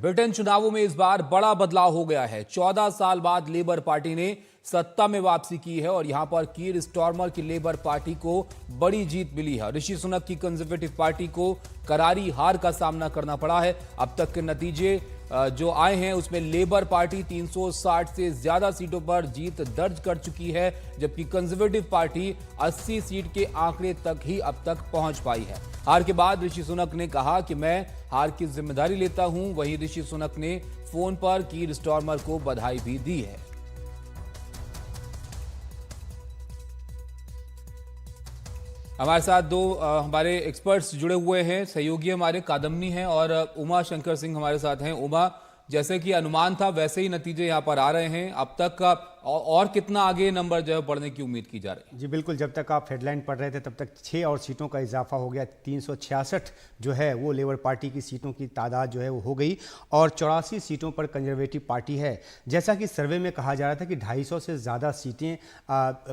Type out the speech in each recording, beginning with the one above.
Britain चुनावों में इस बार बड़ा बदलाव हो गया है। 14 साल बाद लेबर पार्टी ने सत्ता में वापसी की है और यहां पर कीर स्टारमर की लेबर पार्टी को बड़ी जीत मिली है। ऋषि सुनक की कंजर्वेटिव पार्टी को करारी हार का सामना करना पड़ा है। अब तक के नतीजे जो आए हैं उसमें लेबर पार्टी 360 से ज्यादा सीटों पर जीत दर्ज कर चुकी है, जबकि कंजर्वेटिव पार्टी 80 सीट के आंकड़े तक ही अब तक पहुंच पाई है। हार के बाद ऋषि सुनक ने कहा कि मैं हार की जिम्मेदारी लेता हूं। वहीं ऋषि सुनक ने फोन पर कीर स्टारमर को बधाई भी दी है। हमारे साथ दो हमारे एक्सपर्ट्स जुड़े हुए हैं। सहयोगी हमारे कादम्नी हैं और उमा शंकर सिंह हमारे साथ हैं। उमा, जैसे कि अनुमान था वैसे ही नतीजे यहां पर आ रहे हैं। अब तक का और कितना आगे नंबर जो है बढ़ने की उम्मीद की जा रही है? जी बिल्कुल, जब तक आप हेडलाइन पढ़ रहे थे तब तक 6 और सीटों का इजाफा हो गया। 366 जो है वो लेबर पार्टी की सीटों की तादाद जो है वो हो गई और 84 सीटों पर कंजर्वेटिव पार्टी है। जैसा कि सर्वे में कहा जा रहा था कि 250 से ज़्यादा सीटें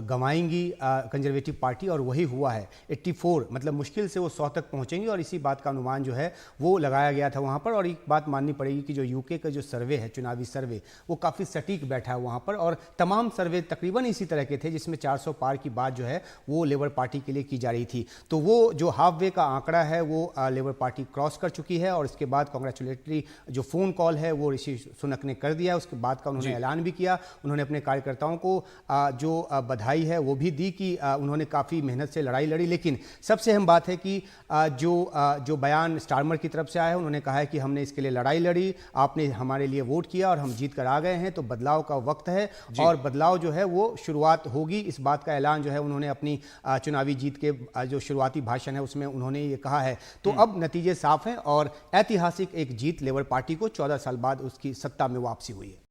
गंवाएंगी कंजर्वेटिव पार्टी, और वही हुआ है। 84 मतलब मुश्किल से वो 100 तक पहुँचेंगी और इसी बात का अनुमान जो है वो लगाया गया था वहाँ पर। और एक बात माननी पड़ेगी कि जो यूके का जो सर्वे है, चुनावी सर्वे, वो काफ़ी सटीक बैठा है वहाँ पर, और तमाम सर्वे तकरीबन इसी तरह के थे जिसमें 400 पार की बात जो है वो लेबर पार्टी के लिए की जा रही थी। तो वो जो हाफ वे का आंकड़ा है वो लेबर पार्टी क्रॉस कर चुकी है और इसके बाद कांग्रेचुलेटरी जो फ़ोन कॉल है वो ऋषि सुनक ने कर दिया। उसके बाद का उन्होंने ऐलान भी किया। उन्होंने अपने कार्यकर्ताओं को जो बधाई है वो भी दी कि उन्होंने काफ़ी मेहनत से लड़ाई लड़ी। लेकिन सबसे अहम बात है कि जो बयान स्टारमर की तरफ से आया है, उन्होंने कहा है कि हमने इसके लिए लड़ाई लड़ी, आपने हमारे लिए वोट किया और हम जीत कर आ गए हैं, तो बदलाव का वक्त है और बदलाव जो है वो शुरुआत होगी। इस बात का ऐलान जो है उन्होंने अपनी चुनावी जीत के जो शुरुआती भाषण है उसमें उन्होंने ये कहा है। तो अब नतीजे साफ हैं और ऐतिहासिक एक जीत लेबर पार्टी को 14 साल बाद उसकी सत्ता में वापसी हुई है।